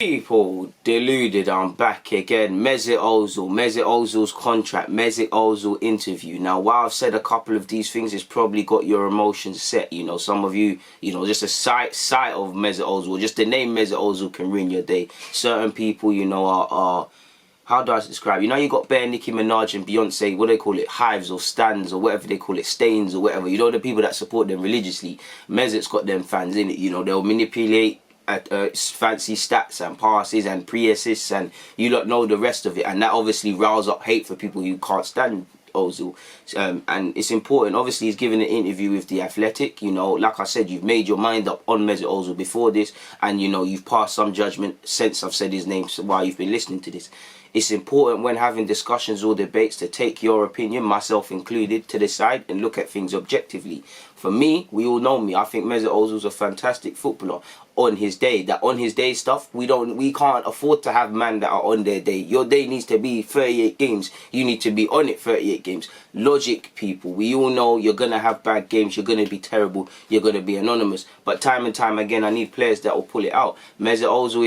People, Deluded, I'm back again. Mesut Ozil's contract, Mesut Ozil interview. Now, while I've said a couple of these things, it's probably got your emotions set. You know, some of you, just a sight of Mesut Ozil, just the name Mesut Ozil can ruin your day. Certain people, are how do I describe? You got bare Nicki Minaj and Beyonce, what do they call it, hives or stands or whatever they call it, stains or whatever. The people that support them religiously. Mesut's got them fans in it. They'll manipulate fancy stats and passes and pre-assists, and you don't know the rest of it, and that obviously riles up hate for people who can't stand Ozil. And it's important. Obviously, he's given an interview with The Athletic. Like I said, you've made your mind up on Mesut Ozil before this, and you've passed some judgment since I've said his name, so while you've been listening to this. It's important when having discussions or debates to take your opinion, myself included, to the side and look at things objectively. For me, we all know me. I think Mesut Ozil's a fantastic footballer on his day. That on his day stuff, we can't afford to have men that are on their day. Your day needs to be 38 games. You need to be on it 38 games. Logic, people. We all know you're gonna have bad games. You're gonna be terrible. You're gonna be anonymous. But time and time again, I need players that will pull it out. Mesut Ozil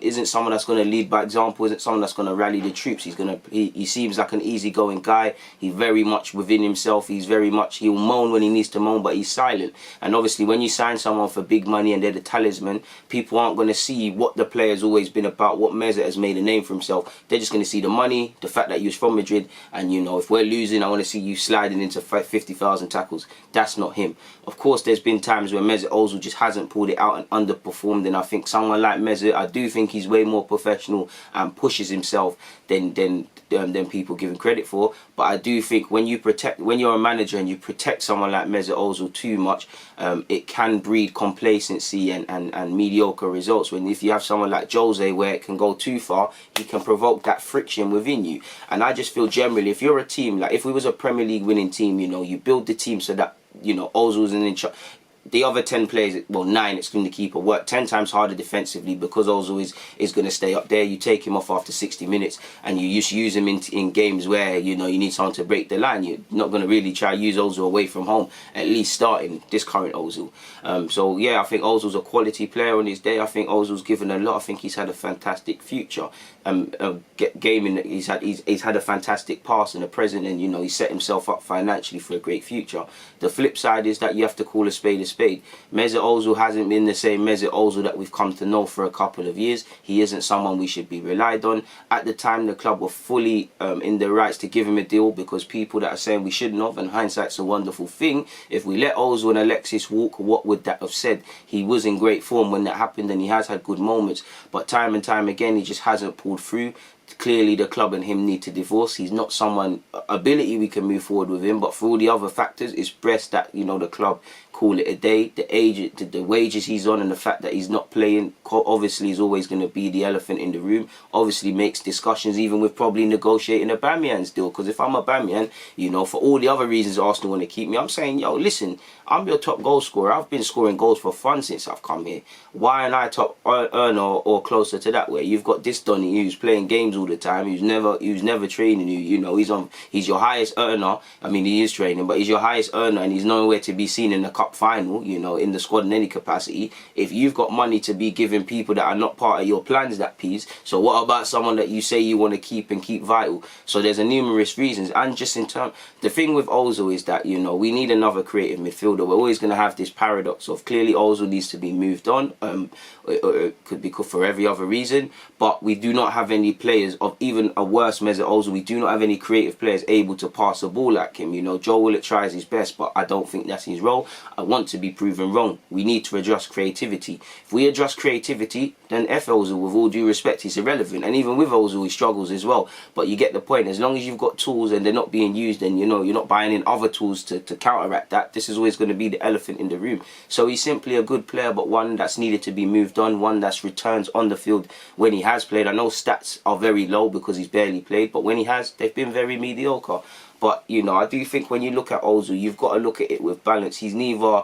isn't someone that's gonna lead by example. Isn't someone that's gonna rally the troops. He seems like an easygoing guy. He's very much within himself. He'll moan when he needs to moan, but he's silent. And obviously, when you sign someone for big money and they're the talisman, people aren't going to see what the player's always been about, what Mesut has made a name for himself. They're just going to see the money, the fact that he was from Madrid, and if we're losing, I want to see you sliding into 50,000 tackles. That's not him. Of course, there's been times where Mesut Ozil just hasn't pulled it out and underperformed, and I think someone like Mesut, I do think he's way more professional and pushes himself than people give him credit for. But I do think when you're a manager and you protect someone like Mesut Ozil too much, it can breed complacency and mediocre results. If you have someone like Jose where it can go too far, he can provoke that friction within you. And I just feel generally, if you're a team, like if we was a Premier League winning team, you build the team so that Ozil's in charge. The other 10 players, well 9 excluding the keeper, work 10 times harder defensively because Ozil is going to stay up there. You take him off after 60 minutes and you just use him in games where you need someone to break the line. You're not going to really try to use Ozil away from home, at least starting this current Ozil. So yeah, I think Ozil's a quality player on his day. I think Ozil's given a lot. I think he's had a fantastic future. Gaming, he's had a fantastic past and a present, and he set himself up financially for a great future. The flip side is that you have to call a spade a spade. Mesut Ozil hasn't been the same Mesut Ozil that we've come to know for a couple of years. He isn't someone we should be relied on. At the time, the club were fully in their rights to give him a deal, because people that are saying we shouldn't have, and hindsight's a wonderful thing. If we let Ozil and Alexis walk, what would that have said? He was in great form when that happened, and he has had good moments, but time and time again he just hasn't pulled through. Clearly the club and him need to divorce. He's not someone, ability we can move forward with him, but for all the other factors, it's best that the club call it a day. The age, the wages he's on, and the fact that he's not playing obviously is always going to be the elephant in the room. Obviously makes discussions even with probably negotiating a Aubameyang's deal, because if I'm Aubameyang, for all the other reasons Arsenal want to keep me, I'm saying, yo, listen, I'm your top goal scorer. I've been scoring goals for fun since I've come here. Why aren't I top earner or closer to that? Where you've got this Donny who's playing games all the time, who's never training you. He's your highest earner. I mean, he is training, but he's your highest earner, and he's nowhere to be seen in the cup final, in the squad in any capacity. If you've got money to be giving people that are not part of your plans that piece, so what about someone that you say you want to keep and keep vital? So there's a numerous reasons. And just in terms, the thing with Ozil is that we need another creative midfielder. We're always going to have this paradox of clearly Ozil needs to be moved on. It could be for every other reason, but we do not have any players of even a worse Mesut Ozil. We do not have any creative players able to pass the ball like him. Joe Willett tries his best, but I don't think that's his role. I want to be proven wrong. We need to adjust creativity. If we adjust creativity, then F Ozil, with all due respect, he's irrelevant. And even with Ozil, he struggles as well. But you get the point. As long as you've got tools and they're not being used, and you're not buying in other tools to counteract that, this is always going to be the elephant in the room. So he's simply a good player, but one that's needed to be moved on, one that's returns on the field when he has played. I know stats are very low because he's barely played, but when he has, they've been very mediocre. But I do think when you look at Ozil, you've got to look at it with balance. He's neither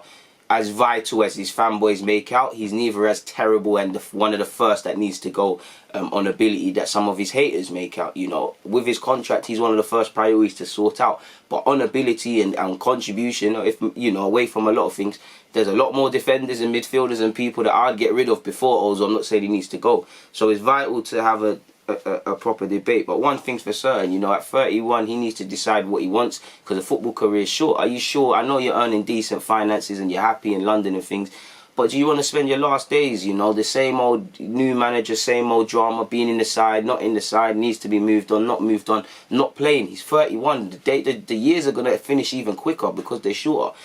as vital as his fanboys make out, he's neither as terrible and one of the first that needs to go on ability that some of his haters make out. You know, with his contract, he's one of the first priorities to sort out. But on ability and contribution, if you know, away from a lot of things, there's a lot more defenders and midfielders and people that I'd get rid of before Ozil. I'm not saying he needs to go. So it's vital to have a proper debate. But one thing's for certain, you know, at 31 he needs to decide what he wants, because a football career is short. Are you sure? I know you're earning decent finances and you're happy in London and things, but do you want to spend your last days, you know, the same old new manager, same old drama, being in the side, not in the side, needs to be moved on, not moved on, not playing? He's 31. The years are going to finish even quicker because they're shorter.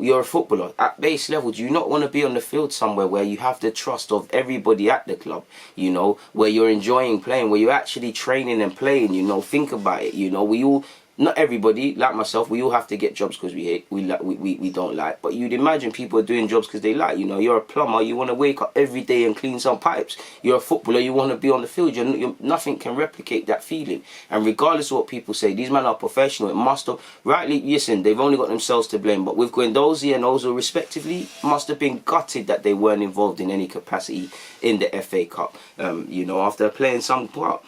You're a footballer at base level. Do you not want to be on the field somewhere where you have the trust of everybody at the club, you know, where you're enjoying playing, where you're actually training and playing? You know, think about it. You know, we all, not everybody, like myself, we all have to get jobs because we hate, we don't like. But you'd imagine people are doing jobs because they like. You know, you're a plumber, you want to wake up every day and clean some pipes. You're a footballer, you want to be on the field. Nothing can replicate that feeling. And regardless of what people say, these men are professional. It must have, rightly, listen, they've only got themselves to blame. But with Guendouzi and Ozil respectively, must have been gutted that they weren't involved in any capacity in the FA Cup. You know, after playing some part.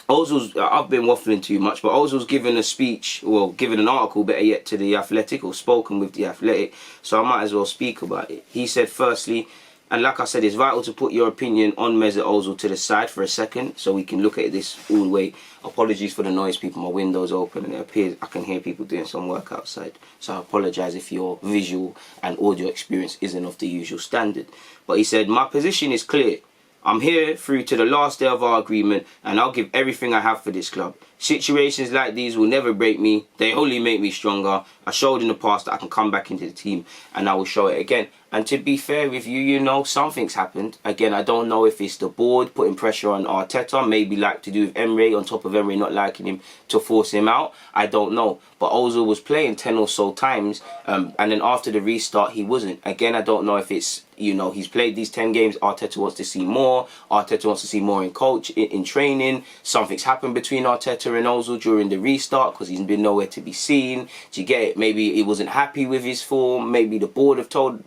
Ozil's, I've been waffling too much, but Ozil's given a speech, well, given an article, better yet, to The Athletic, or spoken with The Athletic, so I might as well speak about it. He said, firstly, and like I said, it's vital to put your opinion on Mesut Ozil to the side for a second, so we can look at this all the way. Apologies for the noise, people, my window's open, and it appears I can hear people doing some work outside, so I apologise if your visual and audio experience isn't of the usual standard. But he said, my position is clear. I'm here through to the last day of our agreement, and I'll give everything I have for this club. Situations like these will never break me. They only make me stronger. I showed in the past that I can come back into the team, and I will show it again. And to be fair with you, you know, something's happened. Again, I don't know if it's the board putting pressure on Arteta, maybe like to do with Emery, on top of Emery not liking him, to force him out. I don't know. But Ozil was playing 10 or so times, and then after the restart, he wasn't. Again, I don't know if it's, you know, he's played these 10 games. Arteta wants to see more. Arteta wants to see more in coach, in training. Something's happened between Arteta and Ozil during the restart because he's been nowhere to be seen. Do you get it? Maybe he wasn't happy with his form. Maybe the board have told,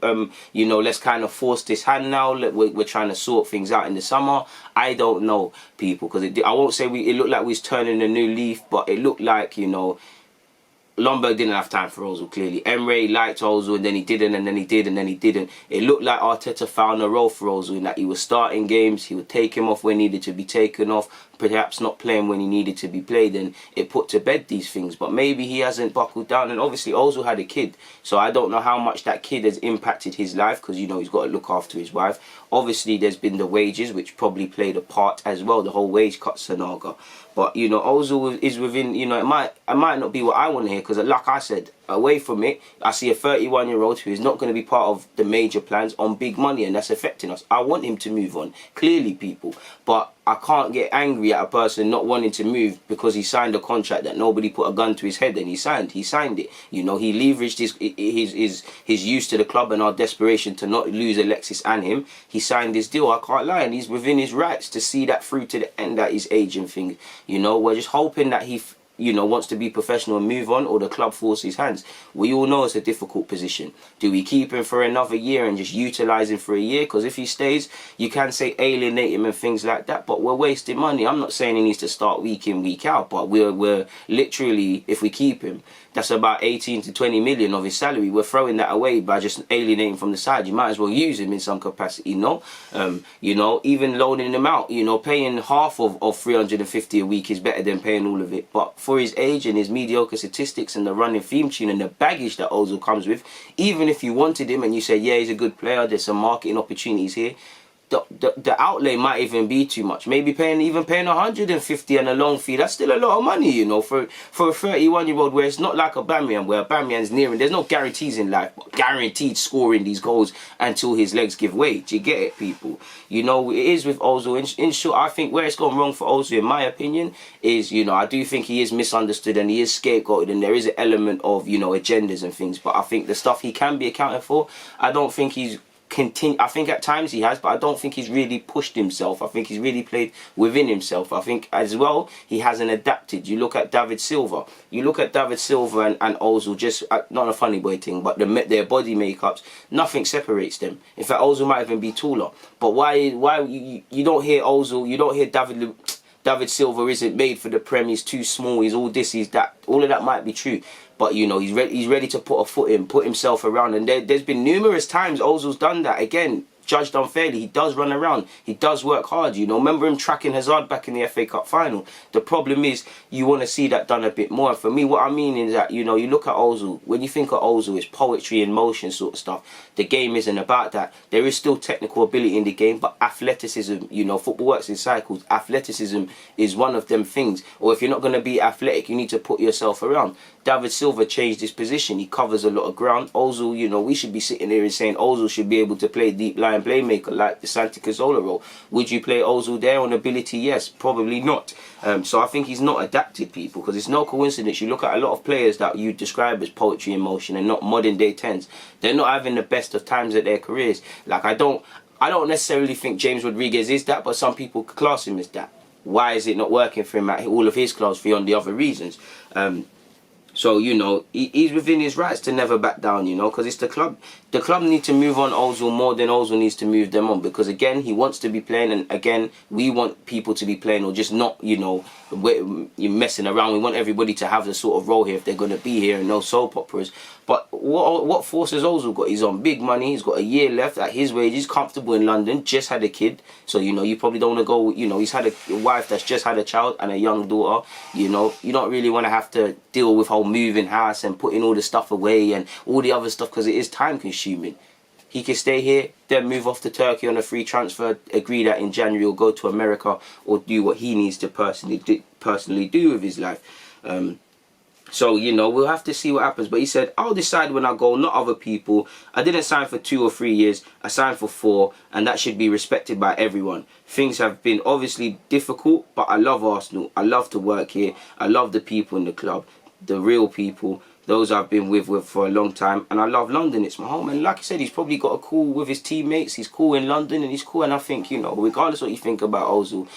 you know, let's kind of force this hand now. We're trying to sort things out in the summer. I don't know, people, because I won't say it looked like we was turning a new leaf, but it looked like, you know, Lombard didn't have time for Ozil, clearly. Emery liked Ozil, and then he didn't, and then he did, and then he didn't. It looked like Arteta found a role for Ozil in that he was starting games, he would take him off when he needed to be taken off, perhaps not playing when he needed to be played, and it put to bed these things. But maybe he hasn't buckled down, and obviously Ozil had a kid, so I don't know how much that kid has impacted his life, because, you know, he's got to look after his wife. Obviously, there's been the wages, which probably played a part as well, the whole wage cut saga. But, you know, Ozil is within, you know, it might not be what I want to hear, because like I said, away from it, I see a 31-year-old who is not going to be part of the major plans on big money, and that's affecting us. I want him to move on, clearly, people. But I can't get angry at a person not wanting to move because he signed a contract that nobody put a gun to his head and he signed it. You know, he leveraged his use to the club and our desperation to not lose Alexis and him. He signed this deal, I can't lie, and he's within his rights to see that through to the end at his age and things. You know, we're just hoping that he, you know, wants to be professional and move on, or the club forces his hands. We all know it's a difficult position. Do we keep him for another year and just utilise him for a year? Because if he stays, you can say alienate him and things like that, but we're wasting money. I'm not saying he needs to start week in, week out, but we're literally, if we keep him, that's about 18 to 20 million of his salary. We're throwing that away by just alienating from the side. You might as well use him in some capacity, no? You know, even loaning him out, you know, paying half of 350 a week is better than paying all of it. But for his age and his mediocre statistics and the running theme tune and the baggage that Ozil comes with, even if you wanted him and you say, yeah, he's a good player, there's some marketing opportunities here, the outlay might even be too much. Maybe paying 150 and a loan fee, that's still a lot of money, you know, for a 31-year-old, where it's not like Aubameyang, where Aubameyang's nearing, there's no guarantees in life, but guaranteed scoring these goals until his legs give way. Do you get it, people? You know, it is with Ozil. In short, I think where it's gone wrong for Ozil, in my opinion, is, you know, I do think he is misunderstood and he is scapegoated, and there is an element of, you know, agendas and things, but I think the stuff he can be accounted for, I don't think he's I think at times he has, but I don't think he's really pushed himself. I think he's really played within himself. I think as well he hasn't adapted. You look at David Silva. You look at David Silva and Ozil, just not a funny boy thing, but their body makeups, nothing separates them. In fact, Ozil might even be taller. But why you don't hear Ozil, you don't hear David Silva isn't made for the Prem, he's too small, he's all this, he's that. All of that might be true. But, you know, he's ready to put a foot in, put himself around. And there's been numerous times Ozil's done that. Again, judged unfairly. He does run around. He does work hard, you know. Remember him tracking Hazard back in the FA Cup final. The problem is you want to see that done a bit more. And for me, what I mean is that, you know, you look at Ozil. When you think of Ozil, it's poetry in motion sort of stuff. The game isn't about that. There is still technical ability in the game, but athleticism, you know, football works in cycles. Athleticism is one of them things. Or if you're not going to be athletic, you need to put yourself around. David Silva changed his position. He covers a lot of ground. Ozil, you know, we should be sitting here and saying Ozil should be able to play deep line playmaker like the Santi Cazorla role. Would you play Ozil there on ability? Yes, probably not. So I think he's not adapted, people, because it's no coincidence. You look at a lot of players that you describe as poetry in motion and not modern day 10s. They're not having the best of times at their careers. Like I don't necessarily think James Rodriguez is that, but some people class him as that. Why is it not working for him at all of his class beyond the other reasons? So, you know, he's within his rights to never back down, you know, because it's the club. The club need to move on Ozil more than Ozil needs to move them on, because, again, he wants to be playing, and, again, we want people to be playing, or just not, you know, you're messing around. We want everybody to have the sort of role here if they're going to be here, and no soap operas. But what force has Ozil got? He's on big money. He's got a year left at his wage. He's comfortable in London, just had a kid. So, you know, you probably don't want to go, you know, he's had a wife that's just had a child and a young daughter. You know, you don't really want to have to deal with whole moving house and putting all the stuff away and all the other stuff, because it is time consuming. He can stay here, then move off to Turkey on a free transfer, agree that in January he'll go to America or do what he needs to personally do with his life. So, you know, we'll have to see what happens. But he said, I'll decide when I go, not other people. I didn't sign for 2 or 3 years. I signed for 4, and that should be respected by everyone. Things have been obviously difficult, but I love Arsenal. I love to work here. I love the people in the club, the real people, those I've been with for a long time. And I love London. It's my home. And like I said, he's probably got a cool with his teammates. He's cool in London, and he's cool. And I think, you know, regardless what you think about Ozil,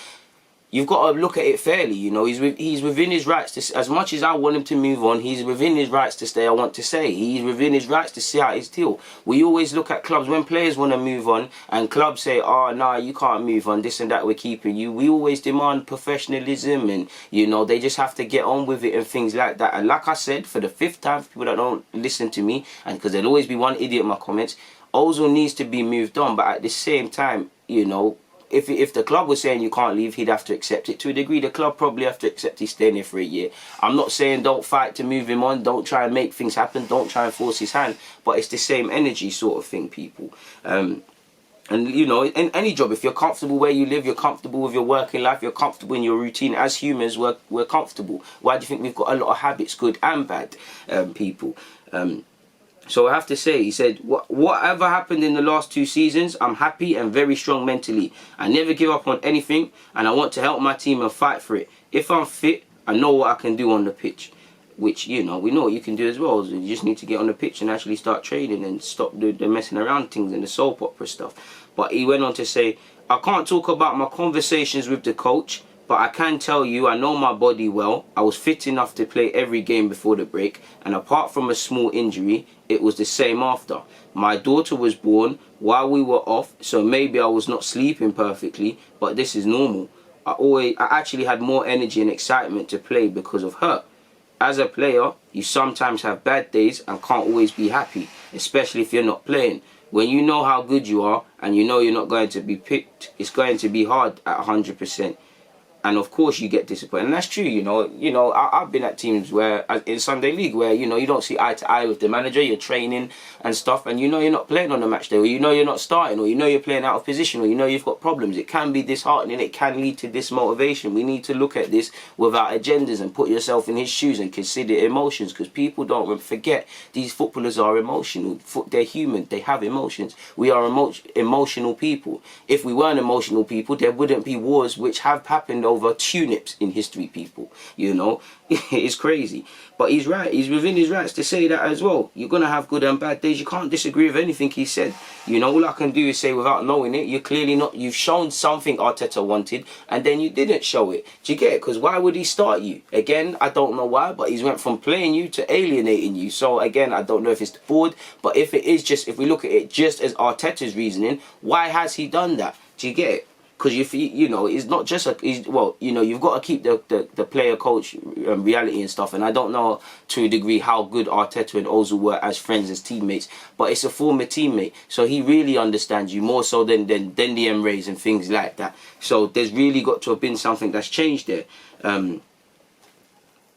you've got to look at it fairly, you know. He's within his rights to, as much as I want him to move on, he's within his rights to stay. I want to say he's within his rights to see out his deal. We always look at clubs when players want to move on, and clubs say, "Oh, nah, you can't move on. This and that, we're keeping you." We always demand professionalism, and you know they just have to get on with it and things like that. And like I said, for the 5th time, for people that don't listen to me, and because there'll always be one idiot in my comments, Ozil needs to be moved on. But at the same time, you know, if the club was saying you can't leave, he'd have to accept it. To a degree, the club probably have to accept he's staying here for a year. I'm not saying don't fight to move him on, don't try and make things happen, don't try and force his hand, but it's the same energy sort of thing, people. And, you know, in any job, if you're comfortable where you live, you're comfortable with your working life, you're comfortable in your routine, as humans, we're comfortable. Why do you think we've got a lot of habits, good and bad, people? So I have to say, he said, whatever happened in the last 2 seasons, I'm happy and very strong mentally. I never give up on anything, and I want to help my team and fight for it. If I'm fit, I know what I can do on the pitch. Which, you know, we know what you can do as well. You just need to get on the pitch and actually start training and stop the messing around things and the soap opera stuff. But he went on to say, I can't talk about my conversations with the coach, but I can tell you I know my body well. I was fit enough to play every game before the break, and apart from a small injury, it was the same after. My daughter was born while we were off, so maybe I was not sleeping perfectly, but this is normal. I actually had more energy and excitement to play because of her. As a player, you sometimes have bad days and can't always be happy, especially if you're not playing. When you know how good you are and you know you're not going to be picked, it's going to be hard at 100%. And of course you get disappointed, and that's true. You know, I've been at teams where in Sunday League where you know you don't see eye to eye with the manager. You're training and stuff, and you know you're not playing on the match day, or you know you're not starting, or you know you're playing out of position, or you know you've got problems. It can be disheartening. It can lead to dismotivation. We need to look at this without agendas and put yourself in his shoes and consider emotions, because people don't forget these footballers are emotional. They're human. They have emotions. We are emotional people. If we weren't emotional people, there wouldn't be wars which have happened over turnips in history, people. You know, it's crazy. But he's right. He's within his rights to say that as well. You're going to have good and bad days. You can't disagree with anything he said. You know, all I can do is say without knowing it, you're clearly not, you've shown something Arteta wanted and then you didn't show it. Do you get it? Because why would he start you? Again, I don't know why, but he's went from playing you to alienating you. So again, I don't know if it's the board, but if it is just, if we look at it just as Arteta's reasoning, why has he done that? Do you get it? Because you know, it's not just well, you know, you've got to keep the player coach reality and stuff. And I don't know to a degree how good Arteta and Ozil were as friends, as teammates, but it's a former teammate, so he really understands you more so than the Emirates and things like that. So there's really got to have been something that's changed there. And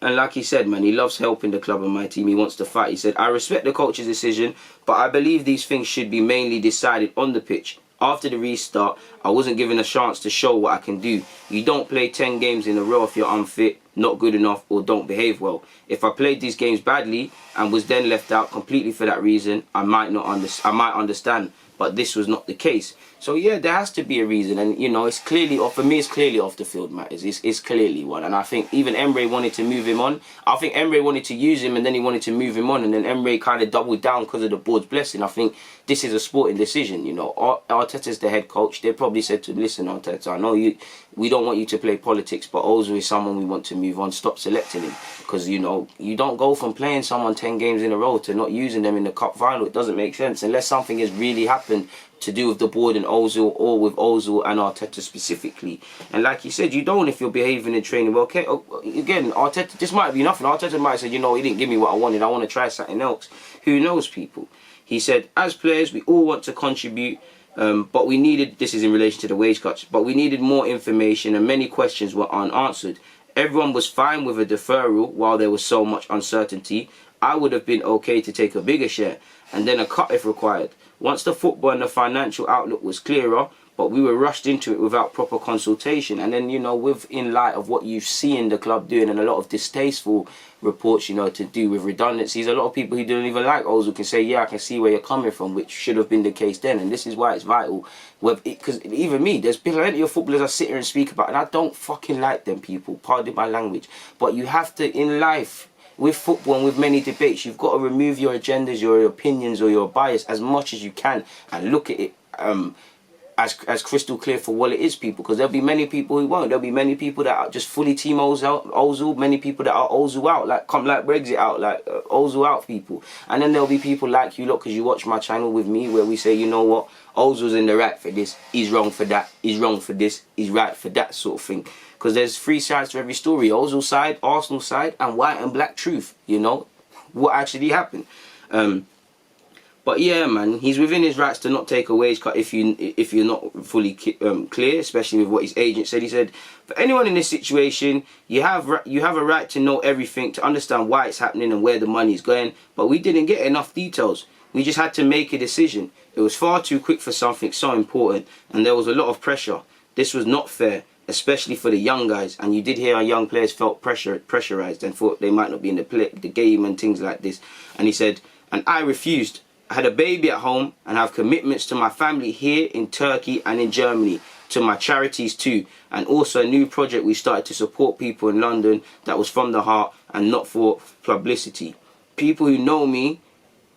like he said, man, he loves helping the club and my team. He wants to fight. He said, I respect the coach's decision, but I believe these things should be mainly decided on the pitch. After the restart, I wasn't given a chance to show what I can do. You don't play 10 games in a row if you're unfit, not good enough, or don't behave well. If I played these games badly and was then left out completely for that reason, I might understand. But this was not the case. So yeah, there has to be a reason, and you know, it's clearly off. For me, it's clearly off the field matters. It's clearly one, and I think even Emre wanted to move him on. I think Emre wanted to use him, and then he wanted to move him on, and then Emre kind of doubled down because of the board's blessing. I think this is a sporting decision. You know, Arteta's the head coach. They probably said to him, listen, Arteta, I know we don't want you to play politics, but Ozil is someone we want to move on. Stop selecting him, because you know, you don't go from playing someone 10 games in a row to not using them in the cup final. It doesn't make sense unless something has really happened to do with the board and Ozil, or with Ozil and Arteta specifically. And like you said, you don't if you're behaving and training well. Okay, again, Arteta, this might be nothing. Arteta might say, you know, he didn't give me what I wanted. I want to try something else. Who knows, people? He said, as players, we all want to contribute, but we needed, this is in relation to the wage cuts, but we needed more information and many questions were unanswered. Everyone was fine with a deferral while there was so much uncertainty. I would have been okay to take a bigger share and then a cut if required. Once the football and the financial outlook was clearer, but we were rushed into it without proper consultation. And then, you know, in light of what you've seen the club doing and a lot of distasteful reports, you know, to do with redundancies, a lot of people who don't even like Ozil can say, yeah, I can see where you're coming from, which should have been the case then. And this is why it's vital. Because even me, there's plenty of footballers I sit here and speak about, and I don't fucking like them people, pardon my language. But you have to, in life, with football and with many debates, you've got to remove your agendas, your opinions or your bias as much as you can and look at it as crystal clear for what it is, people. Because there'll be many people who won't. There'll be many people that are just fully team Ozil, many people that are Ozil out, like Brexit out, like Ozil out people. And then there'll be people like you lot, because you watch my channel with me, where we say, you know what, Ozil's in the right for this, he's wrong for that, he's wrong for this, he's right for that sort of thing. Because there's three sides to every story. Ozil side, Arsenal side, and white and black truth, you know, what actually happened. But yeah, man, he's within his rights to not take a wage cut if you're not fully clear, especially with what his agent said. He said, for anyone in this situation, you have a right to know everything, to understand why it's happening and where the money's going. But we didn't get enough details. We just had to make a decision. It was far too quick for something so important, and there was a lot of pressure. This was not fair, especially for the young guys. And you did hear our young players felt pressurized and thought they might not be in the game and things like this. And he said, and I refused. I had a baby at home and have commitments to my family here in Turkey and in Germany, to my charities too, and also a new project we started to support people in London that was from the heart and not for publicity. People who know me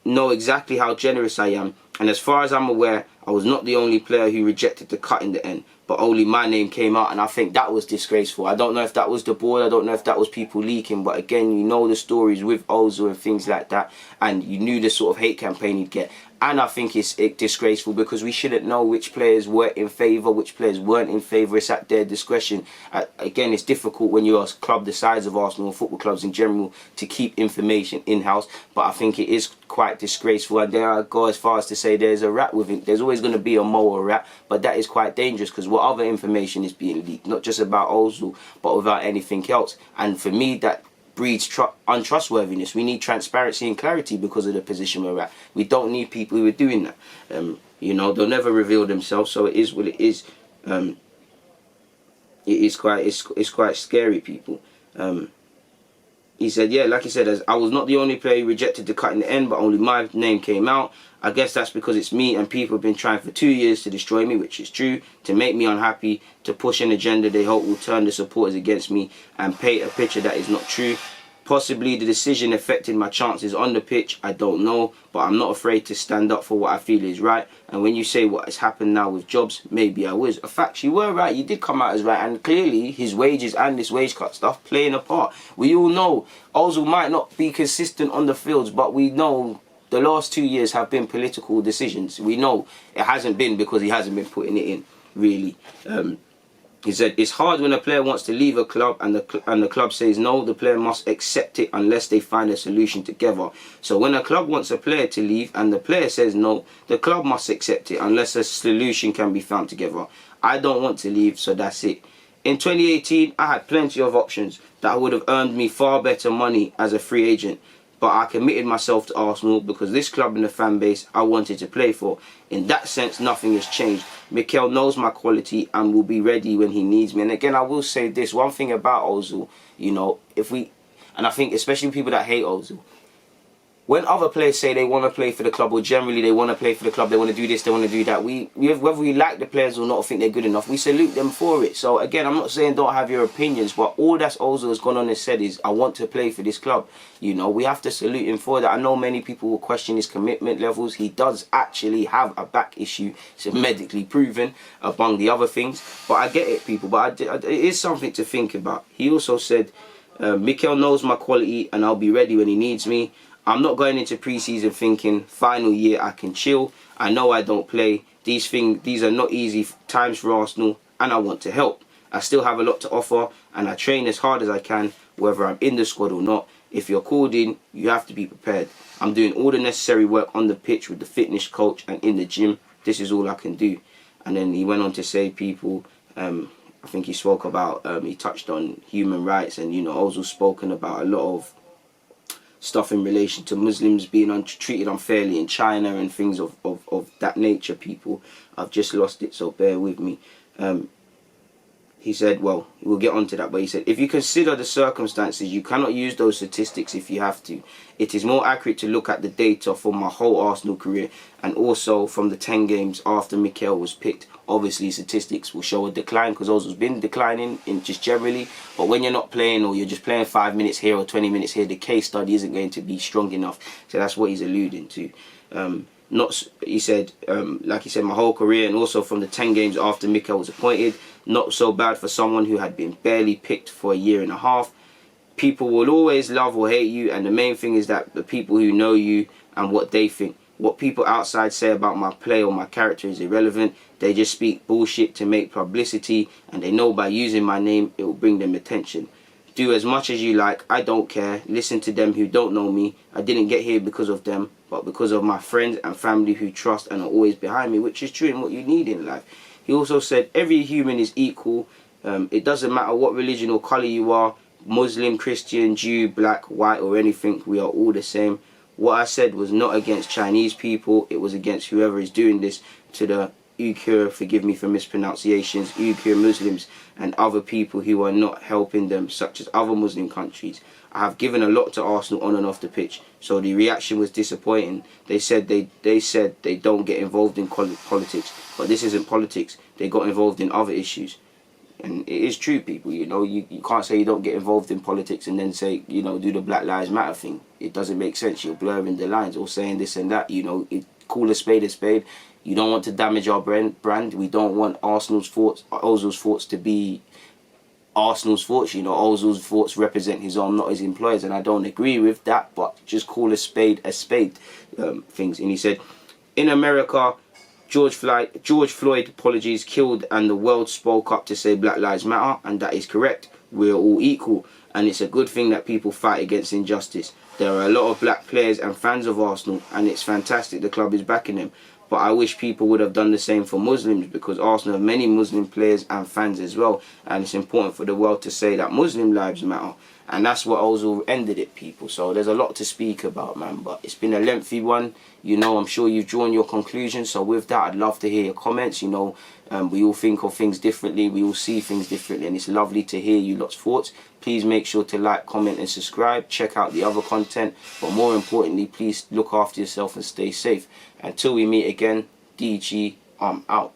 know exactly how generous I am, and as far as I'm aware, I was not the only player who rejected the cut in the end, but only my name came out, and I think that was disgraceful. I don't know if that was the board, I don't know if that was people leaking, but again, you know the stories with Ozil and things like that, and you knew the sort of hate campaign he'd get. And I think it's disgraceful because we shouldn't know which players were in favour, which players weren't in favour. It's at their discretion. Again, it's difficult when you're a club the size of Arsenal or football clubs in general to keep information in-house. But I think it is quite disgraceful. And there I go as far as to say there's a rat with it. There's always going to be a mole or a rat. But that is quite dangerous because what other information is being leaked? Not just about Ozil, but without anything else. And for me, that breeds untrustworthiness. We need transparency and clarity because of the position we're at. We don't need people who are doing that. You know, they'll never reveal themselves, so it is what it is. It's quite scary, people. he said, yeah, like he said, as I was not the only player who rejected the cut in the end, but only my name came out. I guess that's because it's me and people have been trying for 2 years to destroy me, which is true, to make me unhappy, to push an agenda they hope will turn the supporters against me and paint a picture that is not true. Possibly the decision affected my chances on the pitch, I don't know, but I'm not afraid to stand up for what I feel is right. And when you say what has happened now with Jobs, maybe I was. Facts, you were right, you did come out as right, and clearly his wages and this wage cut stuff playing a part. We all know Ozil might not be consistent on the fields, but we know the last 2 years have been political decisions. We know it hasn't been because he hasn't been putting it in, really. He said, it's hard when a player wants to leave a club and the club says no, the player must accept it unless they find a solution together. So when a club wants a player to leave and the player says no, the club must accept it unless a solution can be found together. I don't want to leave, so that's it. In 2018, I had plenty of options that would have earned me far better money as a free agent. But I committed myself to Arsenal because this club and the fan base I wanted to play for. In that sense, nothing has changed. Mikel knows my quality and will be ready when he needs me. And again, I will say this, one thing about Ozil, you know, and I think especially people that hate Ozil, when other players say they want to play for the club, or generally they want to play for the club, they want to do this, they want to do that, whether we like the players or not, or think they're good enough, we salute them for it. So again, I'm not saying don't have your opinions, but all that Ozil has gone on and said is, I want to play for this club. You know, we have to salute him for that. I know many people will question his commitment levels. He does actually have a back issue. It's medically proven, among the other things. But I get it, people. But it is something to think about. He also said, Mikel knows my quality and I'll be ready when he needs me. I'm not going into pre-season thinking final year I can chill. I know I don't play. These are not easy times for Arsenal and I want to help. I still have a lot to offer and I train as hard as I can whether I'm in the squad or not. If you're called in, you have to be prepared. I'm doing all the necessary work on the pitch with the fitness coach and in the gym. This is all I can do. And then he went on to say people, I think he spoke about, he touched on human rights and, you know, Ozil's spoken about a lot of stuff in relation to Muslims being treated unfairly in China and things of that nature, people. I've just lost it, so bear with me. He said, well, we'll get onto that, but he said, if you consider the circumstances, you cannot use those statistics if you have to. It is more accurate to look at the data from my whole Arsenal career and also from the 10 games after Mikel was picked. Obviously, statistics will show a decline because Ozil's been declining in just generally. But when you're not playing or you're just playing 5 minutes here or 20 minutes here, the case study isn't going to be strong enough. So that's what he's alluding to. He said, like he said, my whole career and also from the 10 games after Mikel was appointed, not so bad for someone who had been barely picked for a year and a half. People will always love or hate you, and the main thing is that the people who know you and what they think. What people outside say about my play or my character is irrelevant. They just speak bullshit to make publicity, and they know by using my name it will bring them attention. Do as much as you like, I don't care. Listen to them who don't know me. I didn't get here because of them, but because of my friends and family who trust and are always behind me, which is true and what you need in life. He also said every human is equal. It doesn't matter what religion or colour you are, Muslim, Christian, Jew, black, white or anything, we are all the same. What I said was not against Chinese people, it was against whoever is doing this to the Uyghur, forgive me for mispronunciations, Uyghur Muslims and other people who are not helping them, such as other Muslim countries. I have given a lot to Arsenal on and off the pitch, so the reaction was disappointing. They said they don't get involved in politics, but this isn't politics. They got involved in other issues. And it is true, people, you know, you can't say you don't get involved in politics and then say, you know, do the Black Lives Matter thing. It doesn't make sense. You're blurring the lines or saying this and that, you know, call a spade a spade. You don't want to damage our brand. We don't want Ozil's thoughts to be Arsenal's thoughts. You know, Ozil's thoughts represent his own, not his employers, and I don't agree with that, but just call a spade things. And he said, in America, George Floyd, apologies, killed, and the world spoke up to say Black Lives Matter, and that is correct. We're all equal, and it's a good thing that people fight against injustice. There are a lot of black players and fans of Arsenal, and it's fantastic the club is backing them. But I wish people would have done the same for Muslims, because Arsenal have many Muslim players and fans as well, and it's important for the world to say that Muslim lives matter. And that's what Ozil ended it, people. So there's a lot to speak about, man. But it's been a lengthy one. You know, I'm sure you've drawn your conclusions. So with that, I'd love to hear your comments. You know, we all think of things differently. We all see things differently. And it's lovely to hear you lot's thoughts. Please make sure to like, comment and subscribe. Check out the other content. But more importantly, please look after yourself and stay safe. Until we meet again, DG, I'm out.